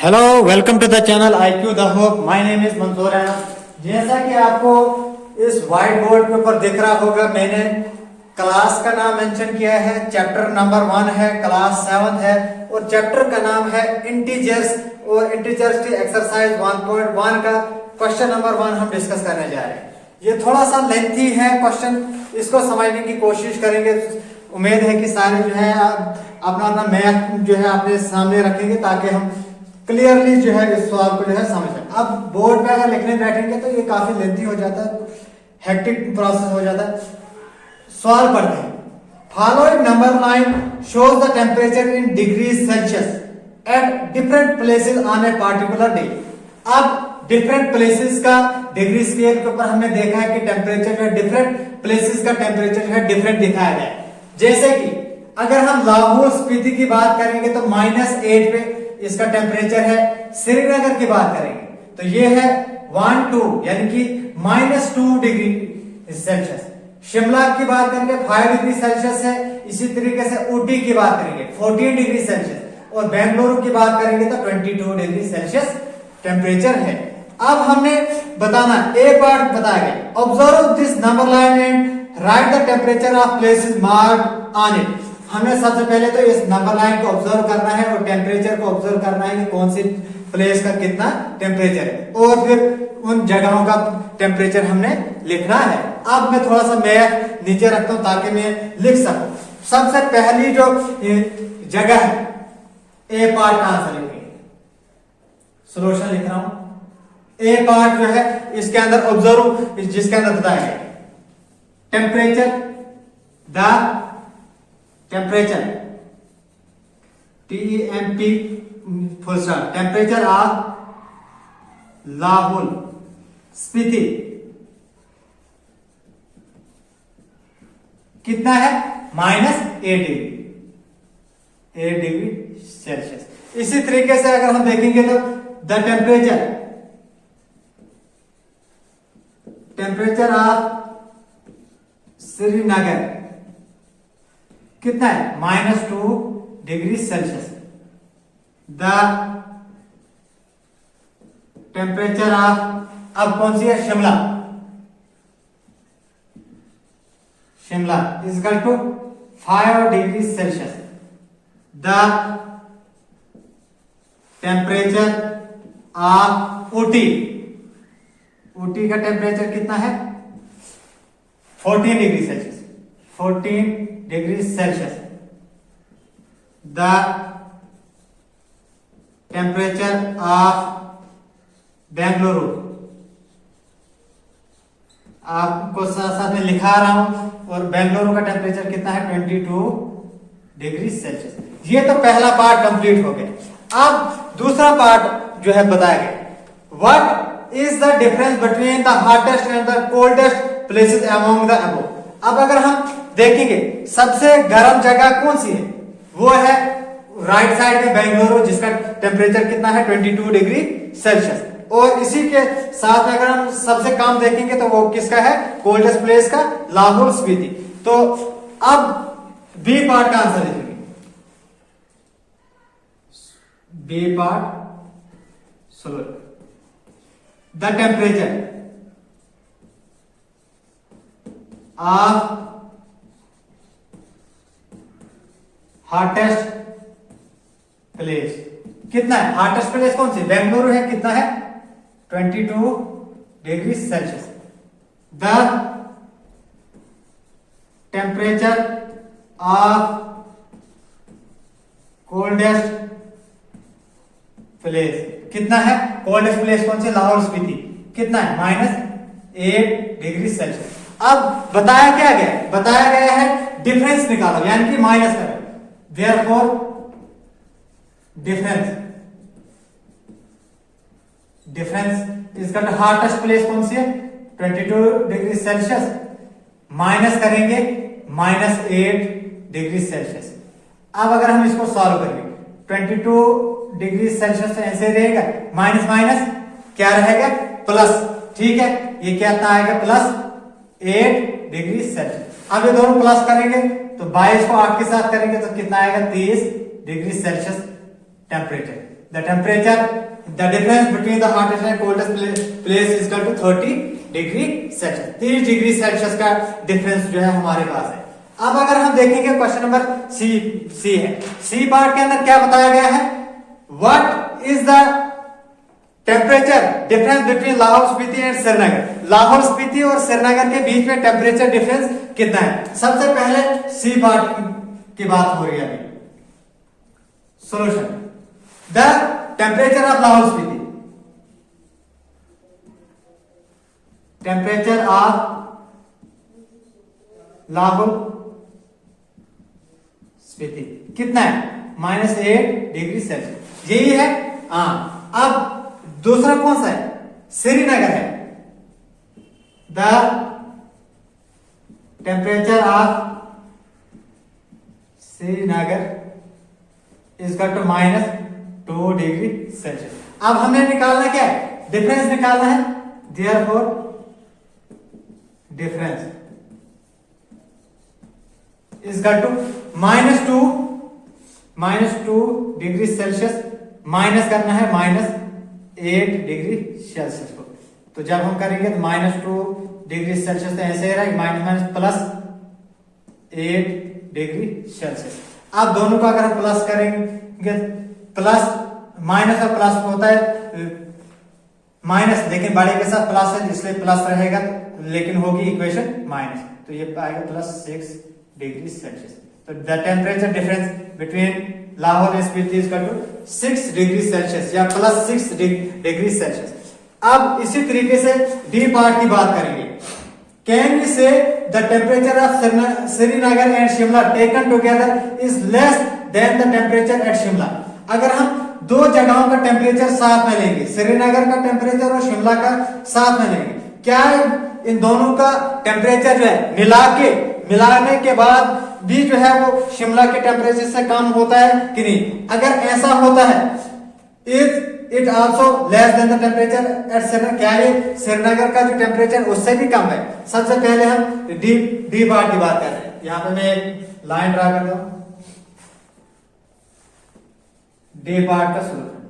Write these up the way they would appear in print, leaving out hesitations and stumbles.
Hello, welcome to the channel IQ the hope. My name is Mansoor Ahmed. जैसा कि आपको इस व्हाइट बोर्ड के ऊपर दिख रहा होगा, मैंने क्लास का नाम मेंशन किया है। चैप्टर नंबर 1 है, क्लास 7 है और चैप्टर का नाम है इंटीजर्स। और इंटीजर्स की एक्सरसाइज 1.1 का क्वेश्चन नंबर 1 हम डिस्कस करने जा रहे हैं। ये थोड़ा सा लेंथी है क्वेश्चन, इसको समझने की कोशिश करेंगे। उम्मीद है कि सारे जो है अपना अपना मैथ जो है अपने सामने रखेंगे ताकि हम क्लियरली जो है इस सवाल को जो है समझ लें। अब बोर्ड पे अगर लिखने बैठेंगे तो ये काफी लेंथी हो जाता है, हेक्टिक प्रोसेस हो जाता है। सवाल पढ़ते हैं। Following number line shows the temperature in degree Celsius at different places on a particular day. अब डिफरेंट प्लेसेस का डिग्री स्केल के ऊपर हमने देखा है कि टेम्परेचर जो है डिफरेंट प्लेसेस का टेम्परेचर जो है डिफरेंट दिखाया गया है। जैसे कि अगर हम लाहौल स्पीति की बात करेंगे तो -8 पे इसका टेम्परेचर है। श्रीनगर की बात करेंगे तो ये है 1-2 यानी कि -2 डिग्री सेल्सियस। शिमला की बात करेंगे 5 डिग्री सेल्सियस है। इसी तरीके से ऊटी की बात करेंगे 14 डिग्री सेल्सियस और बेंगलुरु की बात करेंगे तो 22 डिग्री सेल्सियस टेम्परेचर है। अब हमने बताना ए पार्ट बताया गया। Observe this number line and right the temperature of places marked on it. हमें सबसे पहले तो इस नंबर लाइन को ऑब्जर्व करना है और टेम्परेचर को ऑब्जर्व करना है कि कौन सी प्लेस का कितना टेम्परेचर है और फिर उन जगहों का टेम्परेचर हमने लिखना है। अब मैं थोड़ा सा मैथ नीचे रखता हूं ताकि मैं लिख सकूं। सबसे पहली जो जगह है ए पार्ट का आंसर लिखेंगे। सोल्यूशन लिख रहा हूं। ए पार्ट जो है इसके अंदर ऑब्जर्व, जिसके अंदर बताया गया temperature, the temperature TEMP full stop temperature of Lahaul Spiti कितना है? -8 डिग्री सेल्सियस। इसी तरीके से अगर हम देखेंगे तो द टेम्परेचर ऑफ श्रीनगर कितना है? -2 degree Celsius. The temperature of अब कौन सी है? Shimla equal to 5 degree Celsius. The temperature of Ooty का टेम्परेचर कितना है? 14 degree Celsius. 14 degree Celsius. The temperature of Bengaluru आपको साथ साथ में लिखा रहा हूं और बेंगलुरु का टेम्परेचर कितना है? 22 डिग्री सेल्सियस। ये तो पहला पार्ट कंप्लीट हो गया। अब दूसरा पार्ट जो है बताया गया। What is the difference between the hottest and the coldest places among the above. अब अगर हम देखेंगे सबसे गर्म जगह कौन सी है, वो है राइट साइड में बेंगलुरु, जिसका टेम्परेचर कितना है? 22 डिग्री सेल्सियस। और इसी के साथ में अगर हम सबसे कम देखेंगे तो वो किसका है? कोल्डेस्ट प्लेस का लाहौल स्पीति। तो अब बी पार्ट का आंसर लिखेंगे। B part solve the temperature of hottest place कितना है? हॉटेस्ट प्लेस कौन सी? बेंगलुरु है। कितना है? 22 degree Celsius. The temperature of coldest place कितना है? कोल्डेस्ट प्लेस कौन सी? लाहौल स्पीति। कितना है? -8 डिग्री सेल्सियस। अब बताया क्या गया? बताया गया है डिफरेंस निकालो, यानी कि माइनस करो। Therefore, difference is got hottest place कौन सी है? 22 डिग्री सेल्सियस। माइनस करेंगे -8 डिग्री सेल्सियस। अब अगर हम इसको सॉल्व करेंगे 22 डिग्री सेल्सियस से ऐसे रहेगा, माइनस माइनस क्या रहेगा? प्लस। ठीक है, ये क्या आएगा? +8 डिग्री सेल्सियस। अब ये दोनों प्लस करेंगे तो 22 को 8 के साथ करेंगे तो कितना आएगा? 30 degree Celsius temperature. The temperature, the difference between the hottest and coldest place is equal to 30 degree Celsius. 30 degree Celsius का डिफरेंस जो है हमारे पास है। अब अगर हम देखेंगे क्वेश्चन नंबर सी है। सी पार्ट के अंदर क्या बताया गया है, what is the temperature difference between Lahaul Spiti and Srinagar. Lahaul Spiti और श्रीनगर के बीच में टेम्परेचर डिफरेंस कितना है। सबसे पहले सी पार्ट की बात हो रही है अभी। Solution, the temperature of Lahaul Spiti, temperature of Lahaul Spiti कितना है, -8 डिग्री सेल्सियस। यही है। हाँ, अब दूसरा कौन सा है, श्रीनगर है। The temperature of Srinagar is equal to -2 degree Celsius. अब हमें निकालना क्या है, डिफरेंस निकालना है। Therefore difference is equal to -2 degree Celsius minus करना है -8 डिग्री सेल्सियस को। तो जब हम करेंगे तो -2 डिग्री सेल्सियस तो ऐसे रहेगा, माइनस प्लस 8 डिग्री सेल्सियस। अब दोनों का अगर हम प्लस करेंगे, प्लस माइनस और प्लस होता है माइनस, लेकिन बड़े के साथ प्लस है इसलिए प्लस रहेगा, लेकिन होगी इक्वेशन माइनस, तो ये आएगा +6 डिग्री सेल्सियस। तो the temperature difference between Lahore and Spiti is equal to 6 degree Celsius या +6 डिग्री सेल्सियस। अब इसी तरीके से डी पार्ट की बात करेंगे। कैन वी से the temperature of Srinagar and Shimla taken together is less than the temperature eight Shimla. अगर हम दो जगहों का टेम्परेचर साथ में लेंगे, श्रीनगर का टेम्परेचर और शिमला का साथ में लेंगे, क्या इन दोनों का टेम्परेचर जो है मिलाने के बाद भी जो है वो शिमला के टेम्परेचर से कम होता है कि नहीं। अगर ऐसा होता है, is it also less than the temperature at Srinagar, क्या ये श्रीनगर का जो टेम्परेचर उससे भी कम है। सबसे पहले हम डी पार्ट की बात कर रहे हैं। यहां पे मैं एक लाइन ड्रा कर दूं, डी पार्ट का सॉल्यूशन।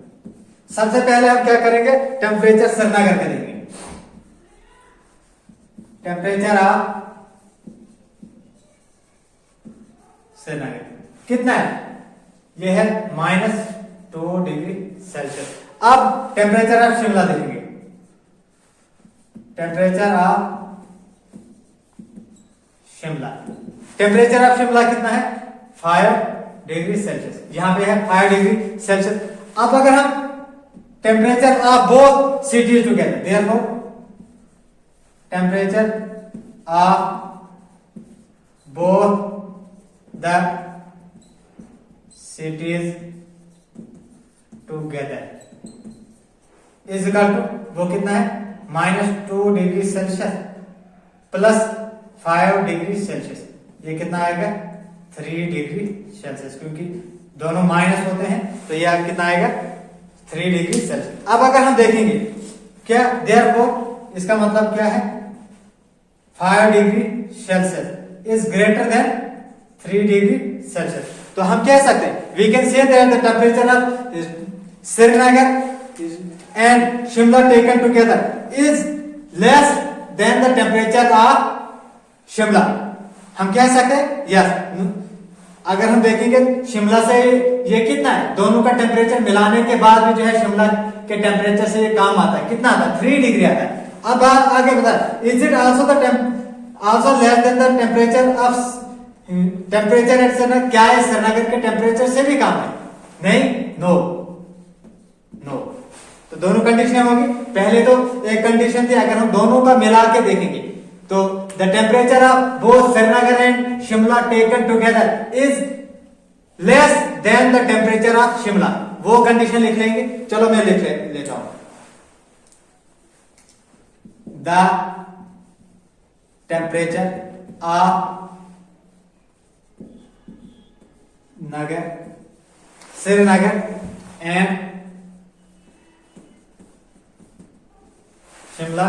सबसे पहले हम क्या करेंगे, टेम्परेचर श्रीनगर का देंगे। टेम्परेचर ऑफ श्रीनगर कितना है, ये है -2 डिग्री सेल्सियस। अब टेम्परेचर ऑफ शिमला देखेंगे। Temperature of Shimla, temperature of Shimla कितना है, 5 डिग्री सेल्सियस। यहां पे है 5 डिग्री सेल्सियस। अब अगर हम temperature of both cities together, therefore temperature of both the cities together is equal to, वो कितना है, -2 degree Celsius plus 5 degree Celsius. ये कितना आएगा, 3 डिग्री सेल्सियस, क्योंकि दोनों माइनस होते हैं तो ये कितना आएगा, 3 डिग्री सेल्सियस। अब अगर हम देखेंगे क्या, देयरफॉर इसका मतलब क्या है, 5 degree Celsius is greater than 3 degree Celsius. तो हम कह सकते हैं, we can say that the temperature of Srinagar and Shimla taken together is less than the temperature of Shimla. हम कह सकते हैं यस। अगर हम देखेंगे शिमला से ये कितना है, दोनों का टेम्परेचर मिलाने के बाद भी जो है शिमला के टेम्परेचर से ये काम आता है, कितना आता है, 3 डिग्री आता है। अब आगे बता, is it also less than the temperature of temperature at Srinagar, क्या है श्रीनगर के टेम्परेचर से भी कम है, नहीं, नो। तो दोनों कंडीशन होगी। पहले तो एक कंडीशन थी, अगर हम दोनों का मिला के देखेंगे तो the temperature of both Srinagar and Shimla taken together is less than the temperature of Shimla, वो कंडीशन लिख लेंगे। चलो मैं लिख लेता हूं, the temperature of Srinagar and Shimla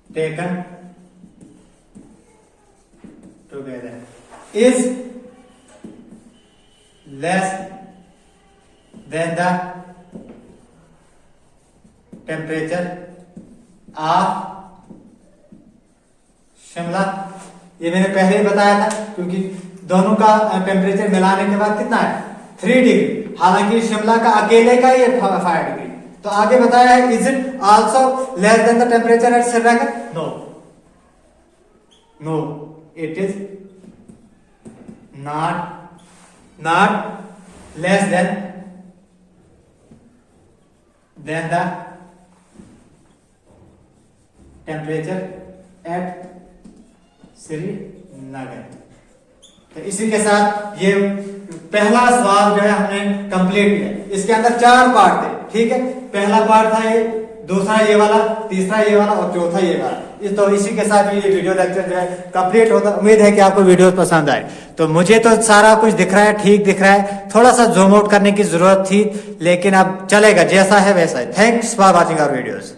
taken together is less then the temperature of Shimla. ये मैंने पहले ही बताया था, क्योंकि दोनों का टेम्परेचर मिलाने के बाद कितना है 3 डिग्री, हालांकि शिमला का अकेले का ही 5 डिग्री। तो आगे बताया है is it also less than the temperature at Srinagar? No, no, it is not less than the temperature at Srinagar. तो इसी के साथ ये पहला सवाल जो है हमने कंप्लीट किया। इसके अंदर 4 पार्ट थे, ठीक है। पहला पार्ट था ये, दूसरा ये वाला, तीसरा ये वाला और चौथा ये वाला। तो इसी के साथ ये वीडियो लेक्चर जो है कंप्लीट होता। उम्मीद है कि आपको वीडियो पसंद आए। तो मुझे तो सारा कुछ दिख रहा है, ठीक दिख रहा है, थोड़ा सा जूम आउट करने की जरूरत थी, लेकिन अब चलेगा, जैसा है वैसा है। Thanks for watching our videos.